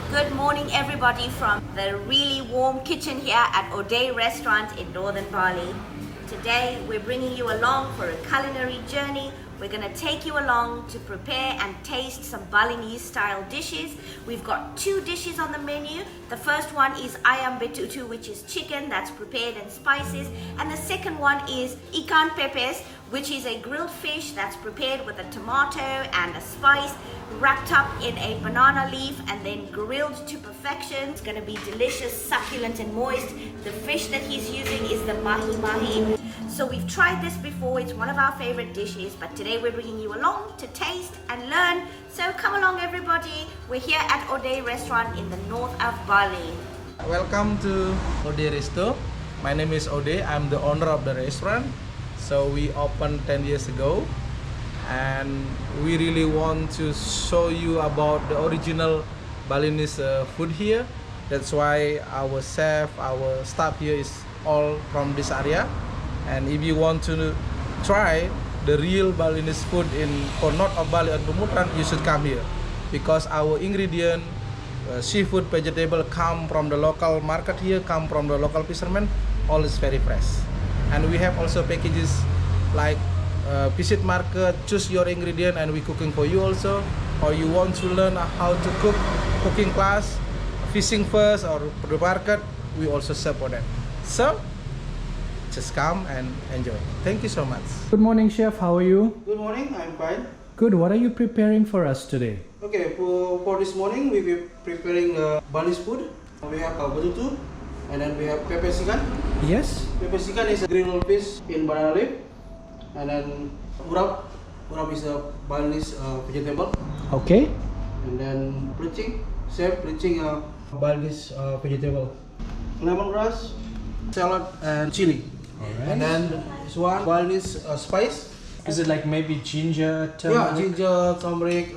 Good morning everybody from the really warm kitchen here at Ode Restaurant in northern Bali. Today we're bringing you along for a culinary journey. We're going to take you along to prepare and taste some Balinese style dishes. We've got two dishes on the menu. The first one is Ayam Betutu, which is chicken that's prepared in spices. And the second one is Ikan Pepes, which is a grilled fish that's prepared with a tomato and a spice, wrapped up in a banana leaf and then grilled to perfection. It's going to be delicious, succulent and moist. The fish that he's using is the mahi-mahi. So we've tried this before, it's one of our favorite dishes, but today we're bringing you along to taste and learn. So come along everybody, we're here at Ode Restaurant in the north of Bali. Welcome to Ode Resto. My name is Ode, I'm the owner of the restaurant. So we opened 10 years ago and we really want to show you about the original Balinese food here. That's why our chef, our staff here is all from this area. And if you want to try the real Balinese food for north of Bali and Pemuteran, you should come here because our ingredient, seafood, vegetable come from the local market here, come from the local fishermen, all is very fresh. And we have also packages like visit market, choose your ingredient and we cooking for you also. Or you want to learn how to cook, cooking class, fishing first or the market, we also serve for that. So just come and enjoy. Thank you so much. Good morning, chef. How are you? Good morning, I'm fine. Good. What are you preparing for us today? Okay, for this morning we will be preparing Balinese food. We have betutu and then we have pepes ikan. Yes. Pepes ikan is a grilled fish in banana leaf, and then uram. Uram is a Balinese vegetable. Okay. And then pelicing, Balinese vegetable. Lemongrass, salad and chili. Alright. And then this one Balinese spice. Is it like maybe ginger, Yeah, turmeric? ginger, turmeric,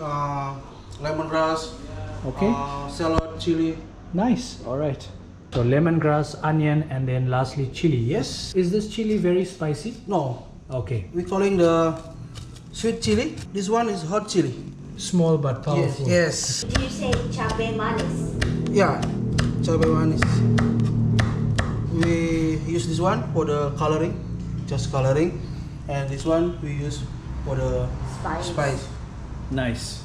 lemongrass, Okay. salad, chili. Nice. All right. So lemongrass, onion, and then lastly chili. Yes. Is this chili very spicy? No, Okay. we calling the sweet chili. This one is hot chili. Small but powerful. Yes. Did you say cabe manis? Yeah, cabai manis. We use this one for the coloring, just coloring, and this one we use for the spice. Nice.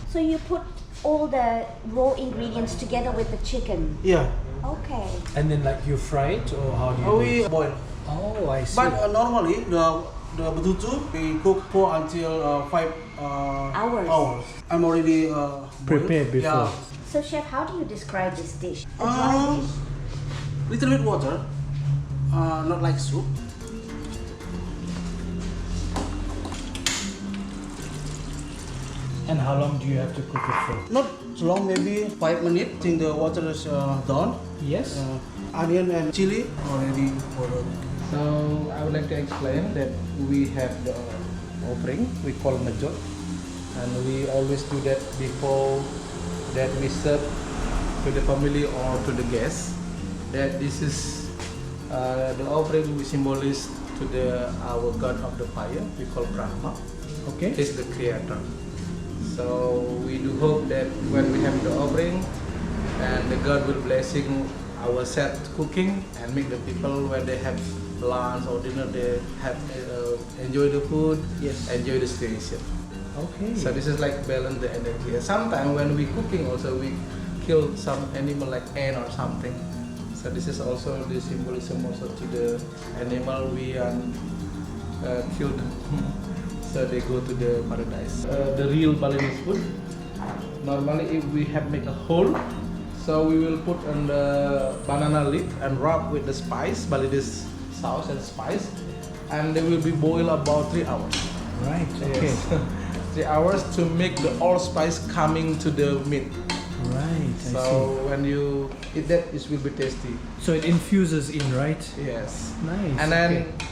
So you put all the raw ingredients together with the chicken. Yeah. Okay. And then like you fry it or how do you do We it? boil. Oh, I see. But normally the betutu we cook for until 5 Hours. I'm already Prepared boiled. before. Yeah. So chef, how do you describe this dish? A dry dish? Little bit water, not like soup. And how long do you have to cook it for? Not so long, maybe 5 minutes. Till the water is done. Yes. Onion and chili already for the. So I would like to explain that we have the offering we call ngejot, and we always do that before that we serve to the family or to the guests. That this is the offering we symbolize to our god of the fire. We call Brahma. Okay. He's the creator. So we do hope that when we have the offering, and the God will blessing our set cooking and make the people when they have lunch or dinner they have enjoy the food, Yes. enjoy the situation. Okay. So this is like balance the energy. And sometimes when we cooking also we kill some animal like ant or something. So this is also the symbolism also to the animal we kill them. So they go to the paradise. The real Balinese food. Normally if we have make a hole, so we will put on the banana leaf and rub with the spice, Balinese sauce and spice, and they will be boiled about 3 hours. Right. Okay. Yes. 3 hours to make the all spice coming to the meat. Right. I So see. when you eat that, it will be tasty. So it infuses in, right? Yes. Nice. And then okay.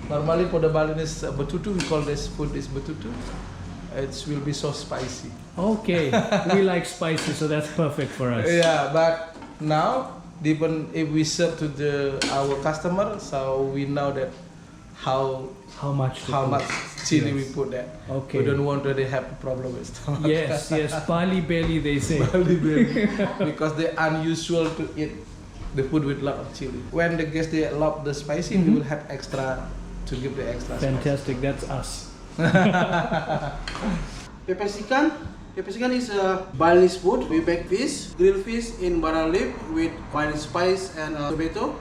normally for the Balinese betutu, we call this food is betutu. It will be so spicy. Okay, we like spicy, so that's perfect for us. Yeah, but now even if we serve to our customer, so we know that how How much? To how cook? much chili Yes. we put that. Okay. We don't want to they have a problem with stomach. Yes, yes, Bali belly they say. Bali baby. Because they unusual to eat the food with lot of chili. When the guests they love the spicy, we will have extra to give the extra Fantastic, that's us. Pepes ikan. Pepes ikan is a Balinese food. We bake fish, grilled fish in banana leaf with Balinese spice and tomato.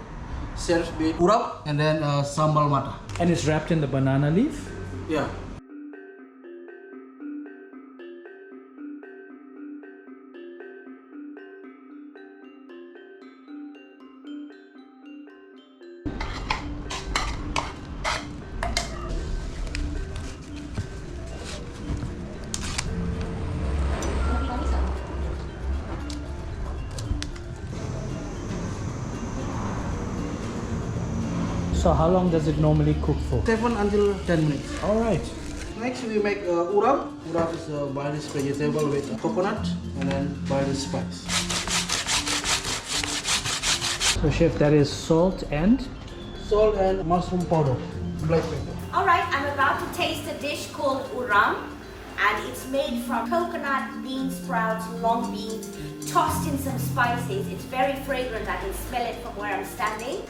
Served with Urum and then Sambal Mat. And it's wrapped in the banana leaf? Yeah. So how long does it normally cook for? 7 until 10 minutes. Alright. Next we make Urum. Urum is a Balinese vegetable with coconut and then Balinese spice. So chef, that is salt and? Salt and mushroom powder. Black pepper. Alright, I'm about to taste a dish called Urum, and it's made from coconut, bean sprouts, long beans, tossed in some spices. It's very fragrant, I can smell it from where I'm standing.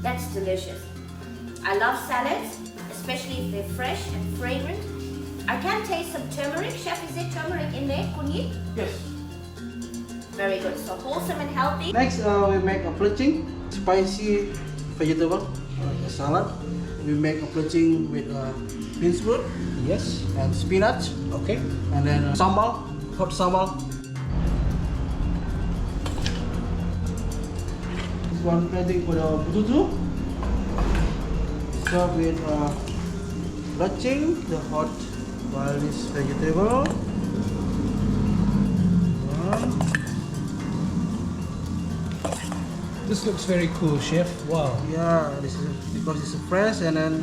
That's delicious. I love salads, especially if they're fresh and fragrant. I can taste some turmeric. Chef, is there turmeric in there? Kunyit? Yes. Very good. So wholesome and healthy. Next we make a plecing, spicy vegetable, a salad. We make a plecing with beans root Yes. and spinach, Okay. and then sambal, hot sambal. This one plating for the betutu. Serve with plecing, the hot Balinese vegetable. This looks very cool, chef. Wow. Yeah, this is because it's fresh and then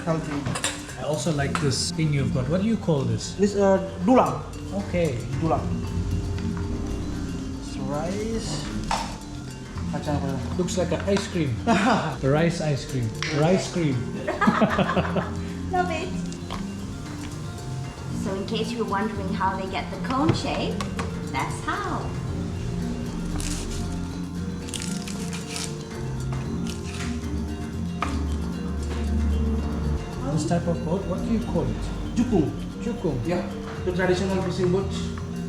healthy. I also like this thing you've got. What do you call this? This dulang, Okay. dulang. It's rice. Kacang apa? Looks like an ice cream. Rice ice cream. Rice cream. Love it. So in case you were wondering how they get the cone shape, that's how. This type of boat, what do you call it? Jukung. Jukung. Yeah, the traditional fishing boat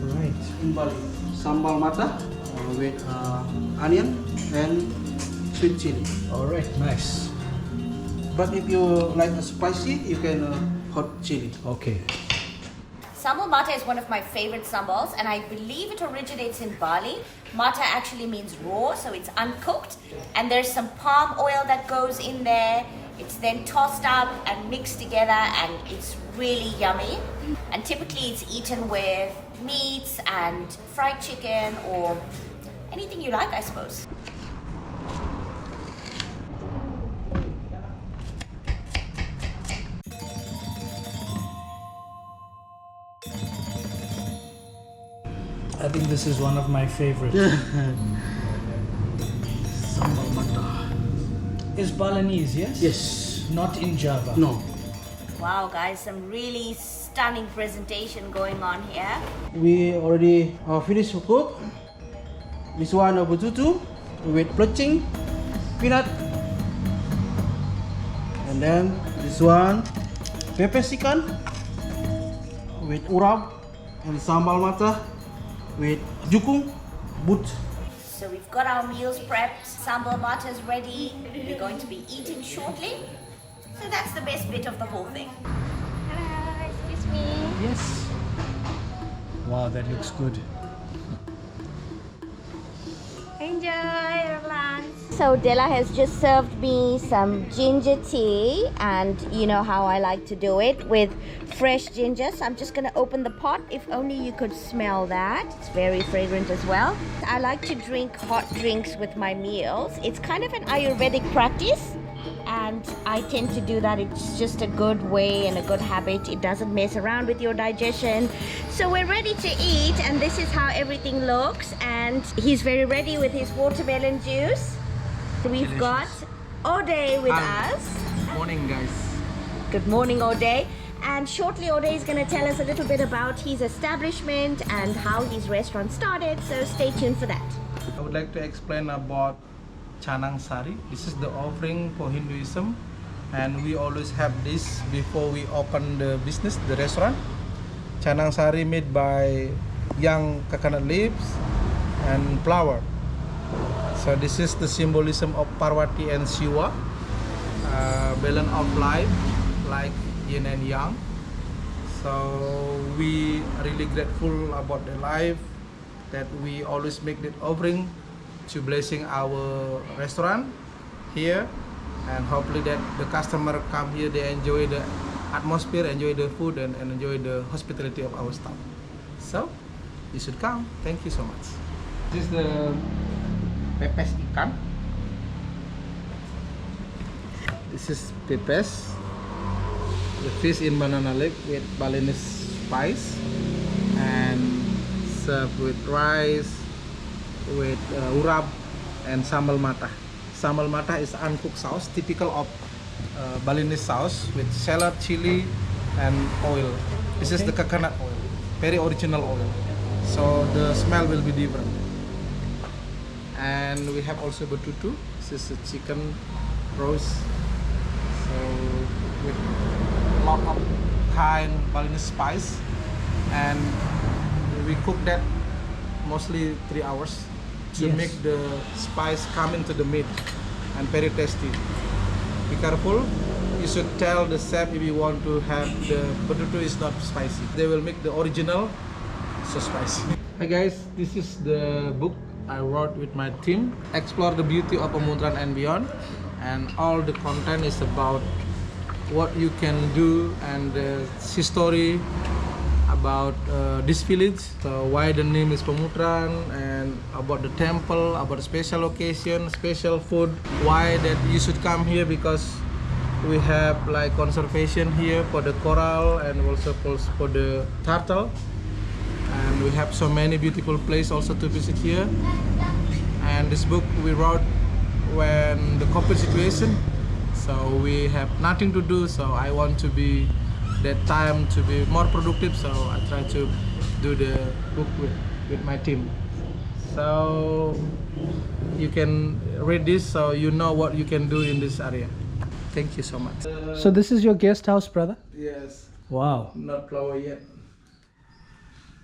Right. in Bali. Sambal mata with onion and sweet chili. Alright, nice. But if you like a spicy, you can hot chili. Okay. Sambal mata is one of my favorite sambals, and I believe it originates in Bali. Mata actually means raw, so it's uncooked. And there's some palm oil that goes in there. It's then tossed up and mixed together, and it's really yummy. And typically it's eaten with meats and fried chicken or anything you like, I suppose. I think this is one of my favorites. Sambal mata. It's Balinese, yes? Yes. Not in Java. No. Wow, guys, some really stunning presentation going on here. We already finished to cook. This one betutu with plecing, peanut, and then this one pepes ikan with uram and sambal mata with jukung but. So we've got our meals prepped, sambal mat is ready, we're going to be eating shortly. So that's the best bit of the whole thing. Hello, excuse me. Yes. Wow, that looks good. Enjoy your lunch. So Della has just served me some ginger tea, and you know how I like to do it with fresh ginger. So I'm just gonna open the pot. If only you could smell that. It's very fragrant as well. I like to drink hot drinks with my meals. It's kind of an Ayurvedic practice, and I tend to do that. It's just a good way and a good habit. It doesn't mess around with your digestion. So we're ready to eat, and this is how everything looks. And he's very ready with his watermelon juice. So we've got Ode with us. Morning, guys. Good morning, Ode. And shortly, Ode is going to tell us a little bit about his establishment and how his restaurant started. So stay tuned for that. I would like to explain about Chanang Sari. This is the offering for Hinduism, and we always have this before we open the business, the restaurant. Chanang Sari made by young coconut leaves and flour. So this is the symbolism of Parvati and Shiva, balance of life, like yin and yang. So we are really grateful about the life that we always make that offering to blessing our restaurant here, and hopefully that the customer come here, they enjoy the atmosphere, enjoy the food, and enjoy the hospitality of our staff. So you should come. Thank you so much. This is the pepes ikan. This is pepes, the fish in banana leaf with Balinese spice, and served with rice, with Urum and Sambal Mat. Sambal Mat is uncooked sauce, typical of Balinese sauce with shallot, chili, and oil. This is the coconut oil, very original oil, so the smell will be different. And we have also betutu. This is a chicken roast, so with a lot of kind Balinese spice, and we cook that mostly 3 hours to make the spice come into the meat, and very tasty. Be careful, you should tell the chef if you want to have the betutu is not spicy. They will make the original so spicy. Hi guys, this is the book I wrote with my team, Explore the Beauty of Pemuteran and Beyond, and all the content is about what you can do and the history about this village, so why the name is Pemuteran, and about the temple, about special occasion, special food, why that you should come here, because we have like conservation here for the coral and also for the turtle, and we have so many beautiful places also to visit here. And this book we wrote when the COVID situation, so we have nothing to do, so I want to be that time to be more productive, so I try to do the book with my team. So you can read this so you know what you can do in this area. Thank you so much. So this is your guest house, brother? Yes. Wow. Not flower yet.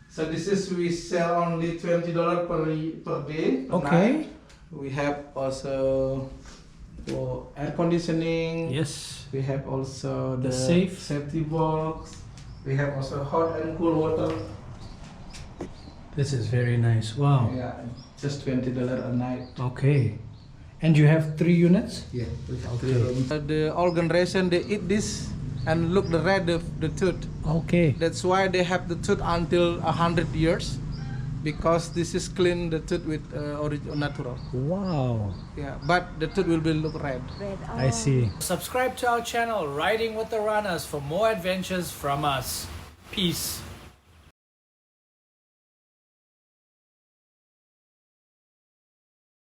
So this is, we sell only $20 per day. Per Okay. night. We have also for air conditioning. Yes. We have also The the safety box. We have also hot and cool water. This is very nice. Wow. Yeah, just $20 a night. Okay. And you have 3 units? Yeah, we have 3 rooms. The all generation they eat this and look the red of the tooth. Okay. That's why they have the tooth until 100 years, because this is clean the tooth with natural. Wow. Yeah, but the tooth will be look red. I see. Subscribe to our channel, Riding with the Runners, for more adventures from us. Peace.